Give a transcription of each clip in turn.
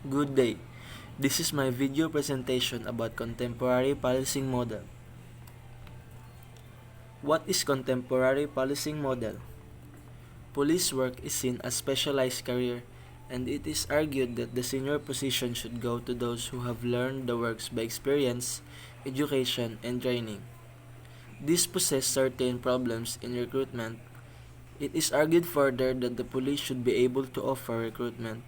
Good day. This is my video presentation about contemporary policing model. What is contemporary policing model? Police work is seen as specialized career, and it is argued that the senior position should go to those who have learned the works by experience, education, and training. These possess certain problems in recruitment. It is argued further that the police should be able to offer recruitment,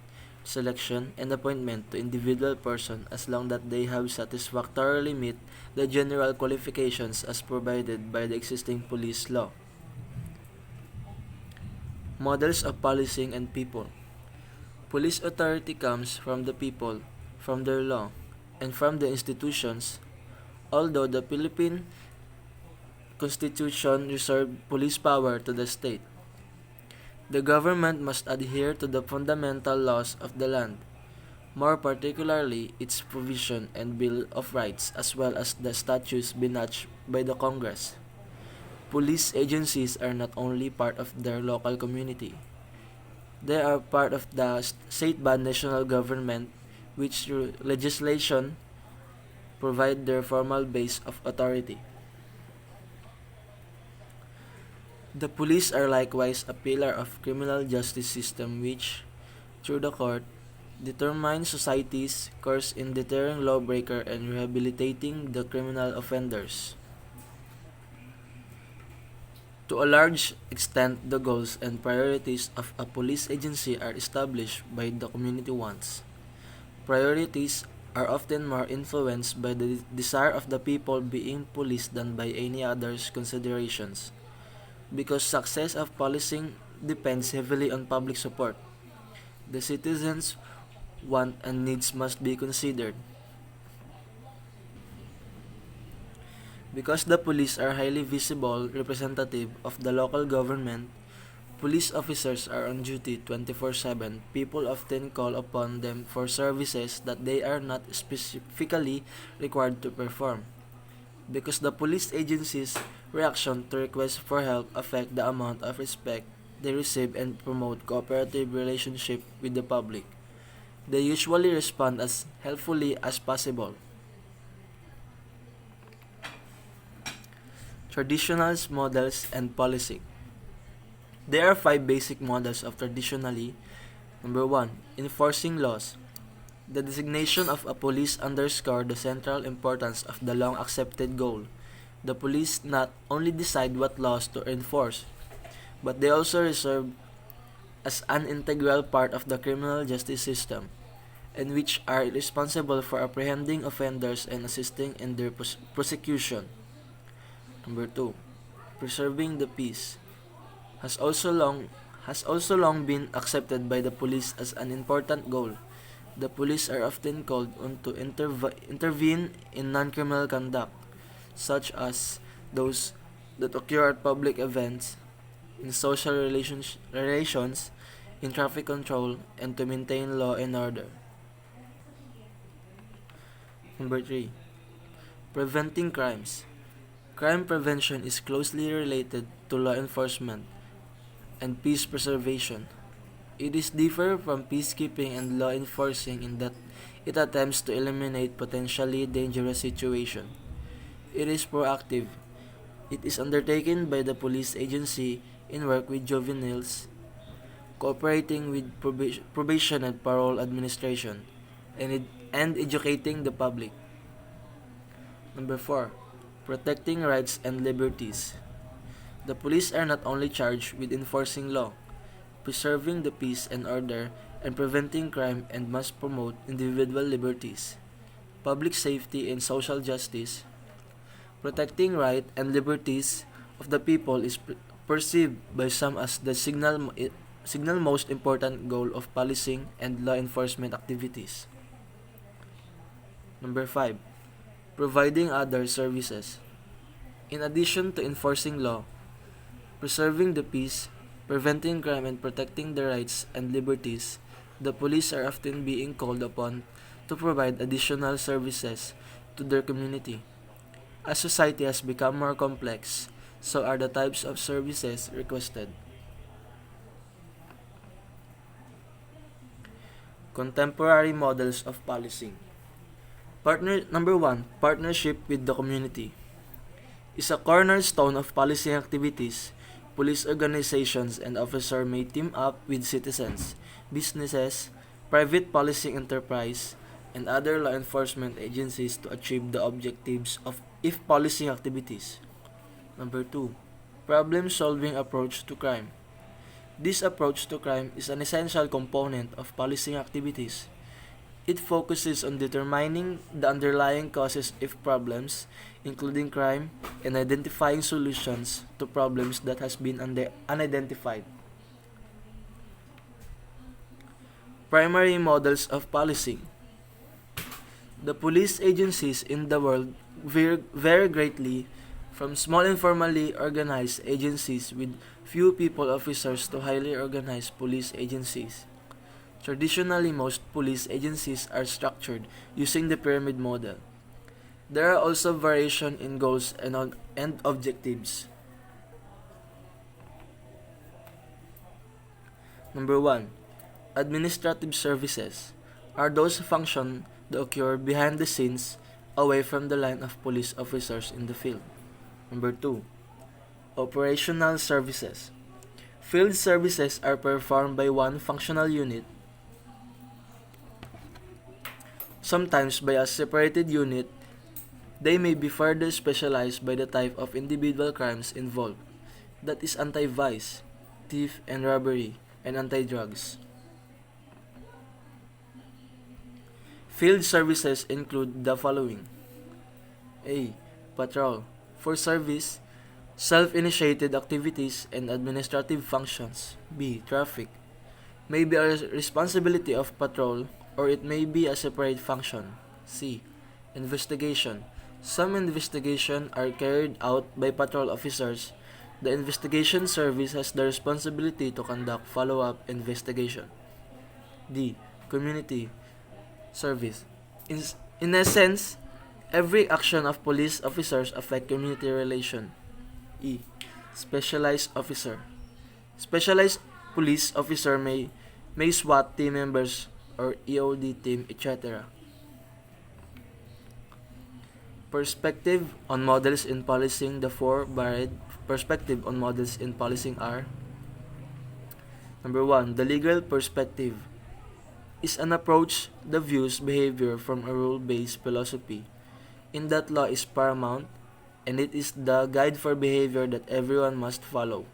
selection, and appointment to individual person as long that they have satisfactorily meet the general qualifications as provided by the existing police law. Models of policing and people. Police authority comes from the people, from their law, and from the institutions. Although the Philippine Constitution reserved police power to the state, the government must adhere to the fundamental laws of the land, more particularly its provision and Bill of Rights as well as the statutes enacted by the Congress. Police agencies are not only part of their local community, they are part of the state-bound national government which through legislation provide their formal base of authority. The police are likewise a pillar of criminal justice system which, through the court, determines society's course in deterring lawbreaker and rehabilitating the criminal offenders. To a large extent, the goals and priorities of a police agency are established by the community wants. Priorities are often more influenced by the desire of the people being policed than by any other considerations. Because success of policing depends heavily on public support, the citizens' want and needs must be considered. Because the police are highly visible representative of the local government, police officers are on duty 24/7. People often call upon them for services that they are not specifically required to perform. Because the police agency's reaction to requests for help affect the amount of respect they receive and promote cooperative relationship with the public. They usually respond as helpfully as possible. Traditional models and policy. There are 5 basic models of traditionally. Number 1. Enforcing laws. The designation of a police underscores the central importance of the long-accepted goal. The police not only decide what laws to enforce, but they also serve as an integral part of the criminal justice system, and which are responsible for apprehending offenders and assisting in their prosecution. Number 2. Preserving the peace has also long been accepted by the police as an important goal. The police are often called on to intervene in non-criminal conduct, such as those that occur at public events, in social relations, in traffic control, and to maintain law and order. Number 3. Preventing crimes. Crime prevention is closely related to law enforcement and peace preservation. It is different from peacekeeping and law enforcing in that it attempts to eliminate potentially dangerous situations. It is proactive. It is undertaken by the police agency in work with juveniles, cooperating with probation and parole administration, and educating the public. Number 4. Protecting rights and liberties. The police are not only charged with enforcing law, preserving the peace and order, and preventing crime, and must promote individual liberties, public safety, and social justice. Protecting rights and liberties of the people is perceived by some as the signal most important goal of policing and law enforcement activities. Number 5. Providing other services. In addition to enforcing law, preserving the peace, preventing crime, and protecting the rights and liberties, the police are often being called upon to provide additional services to their community. As society has become more complex, so are the types of services requested. Contemporary models of policing. Number 1, partnership with the community is a cornerstone of policing activities. Police organizations and officers may team up with citizens, businesses, private policing enterprise, and other law enforcement agencies to achieve the objectives of policing activities. Number 2, problem-solving approach to crime. This approach to crime is an essential component of policing activities. It focuses on determining the underlying causes of problems, including crime, and identifying solutions to problems that has been unidentified. Primary models of policing. The police agencies in the world vary greatly, from small informally organized agencies with few people officers to highly organized police agencies. Traditionally, most police agencies are structured using the pyramid model. There are also variations in goals and objectives. Number 1. Administrative services are those functions that occur behind the scenes, away from the line of police officers in the field. Number 2. Operational services. Field services are performed by one functional unit, sometimes by a separated unit. They may be further specialized by the type of individual crimes involved, that is anti-vice, theft and robbery, and anti-drugs. Field services include the following. A. Patrol. For service, self-initiated activities and administrative functions. B. Traffic. May be a responsibility of patrol, or it may be a separate function. C. Investigation. Some investigations are carried out by patrol officers. The investigation service has the responsibility to conduct follow-up investigation. D. Community service. In essence, every action of police officers affect community relation. E. Specialized officer. Specialized police officer may SWAT team members or EOD team, etc. Perspective on models in policing. The four varied perspective on models in policing are: Number 1, the legal perspective is an approach that views behavior from a rule-based philosophy, in that law is paramount and it is the guide for behavior that everyone must follow.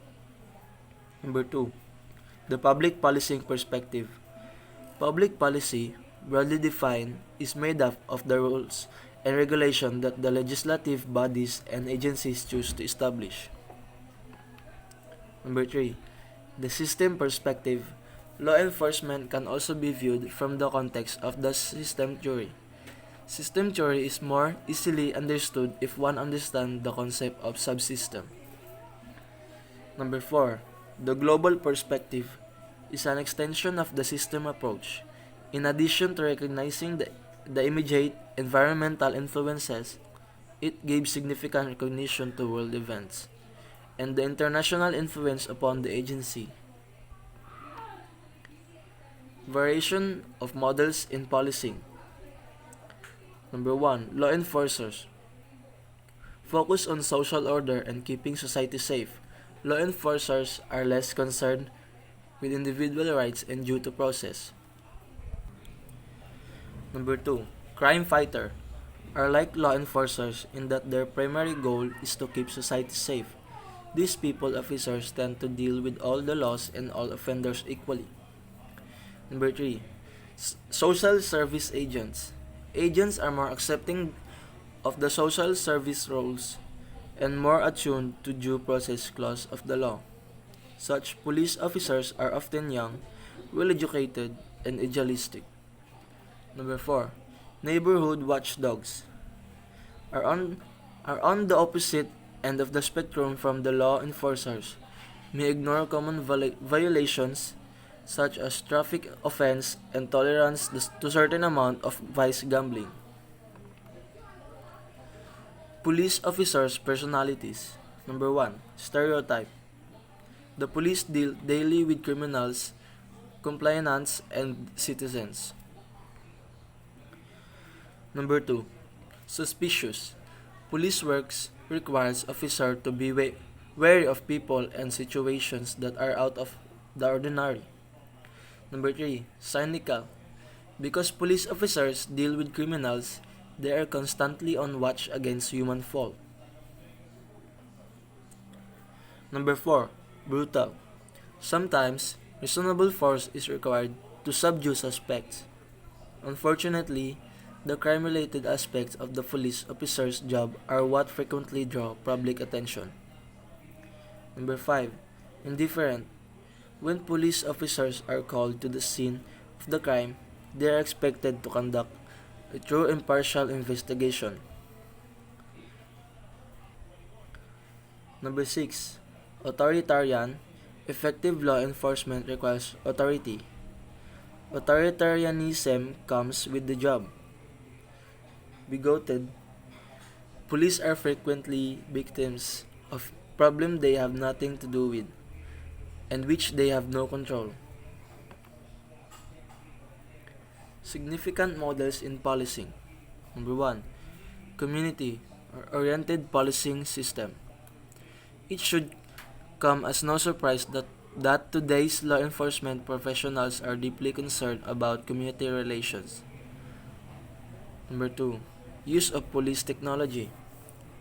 Number 2, the public policing perspective. Public policy, broadly defined, is made up of the rules and regulation that the legislative bodies and agencies choose to establish. Number 3, the system perspective. Law enforcement can also be viewed from the context of the system theory. System theory is more easily understood if one understands the concept of subsystem. Number 4, the global perspective is an extension of the system approach. In addition to recognizing the immediate environmental influences, it gives significant recognition to world events and the international influence upon the agency. Variation of models in policing. Number 1, law enforcers focus on social order and keeping society safe. Law enforcers are less concerned with individual rights and due to process. Number 2, crime fighter are like law enforcers in that their primary goal is to keep society safe. These people officers tend to deal with all the laws and all offenders equally. Number 3, social service agents. Agents are more accepting of the social service roles and more attuned to due process clause of the law. Such police officers are often young, well-educated, and idealistic. Number 4, neighborhood watchdogs are on the opposite end of the spectrum from the law enforcers. May ignore common violations such as traffic offense and tolerance to certain amount of vice gambling. Police officers' personalities. Number 1, stereotype. The police deal daily with criminals compliance, and citizens. Number 2. Suspicious. Police works requires officer to be wary of people and situations that are out of the ordinary. Number 3. Cynical. Because police officers deal with criminals, they are constantly on watch against human fault. Number 4. Brutal. Sometimes, reasonable force is required to subdue suspects. Unfortunately, the crime-related aspects of the police officer's job are what frequently draw public attention. Number 5. Indifferent. When police officers are called to the scene of the crime, they are expected to conduct a true impartial investigation. Number 6. Authoritarian. Effective law enforcement requires authority. Authoritarianism comes with the job. Bigoted. Police are frequently victims of problems they have nothing to do with and which they have no control. Significant models in policing. Number 1. Community-oriented policing system. It should come as no surprise that today's law enforcement professionals are deeply concerned about community relations. Number 2. Use of police technology.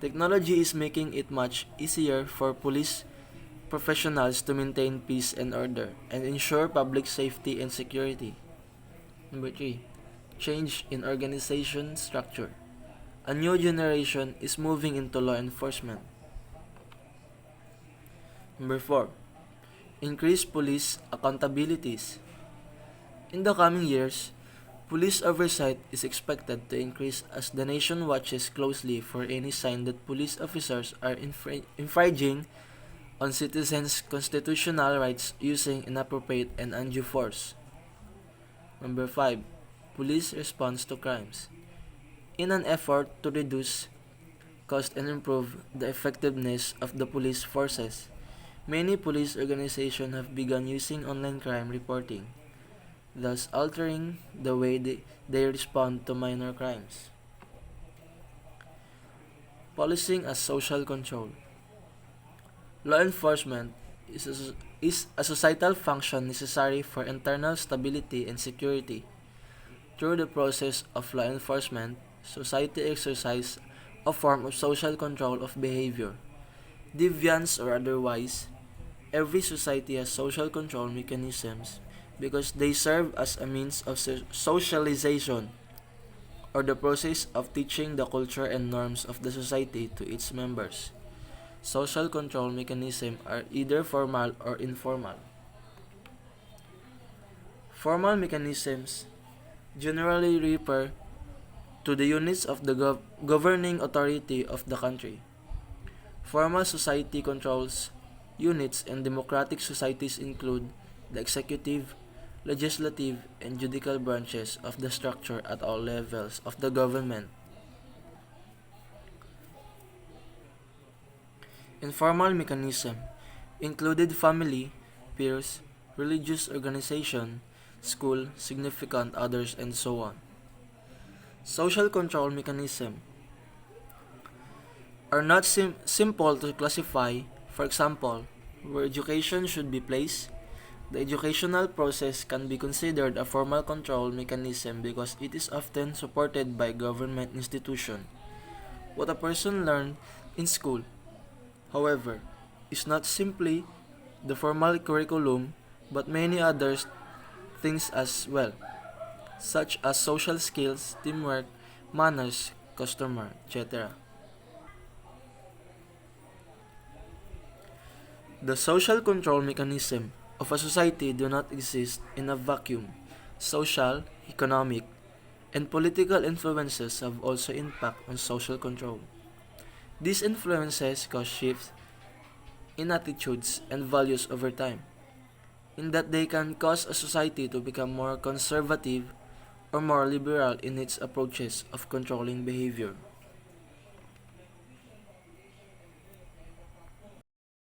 Technology is making it much easier for police professionals to maintain peace and order and ensure public safety and security. Number 3. Change in organization structure. A new generation is moving into law enforcement. Number 4. Increase police accountabilities. In the coming years, police oversight is expected to increase as the nation watches closely for any sign that police officers are infringing on citizens' constitutional rights using inappropriate and undue force. Number 5. Police response to crimes. In an effort to reduce cost and improve the effectiveness of the police forces, many police organizations have begun using online crime reporting, thus altering the way they respond to minor crimes. Policing as social control. Law enforcement is a societal function necessary for internal stability and security. Through the process of law enforcement, society exercises a form of social control of behavior. Deviance or otherwise, every society has social control mechanisms because they serve as a means of socialization or the process of teaching the culture and norms of the society to its members. Social control mechanisms are either formal or informal. Formal mechanisms generally refer to the units of the governing authority of the country. Formal society controls units in democratic societies include the executive, legislative, and judicial branches of the structure at all levels of the government. Informal mechanism included family, peers, religious organization, school, significant others, and so on. Social control mechanism are not simple to classify. For example, where education should be placed, the educational process can be considered a formal control mechanism because it is often supported by government institution. What a person learned in school, however, is not simply the formal curriculum but many other things as well, such as social skills, teamwork, manners, customer, etc. The social control mechanism of a society do not exist in a vacuum. Social, economic, and political influences have also impact on social control. These influences cause shifts in attitudes and values over time, in that they can cause a society to become more conservative or more liberal in its approaches of controlling behavior.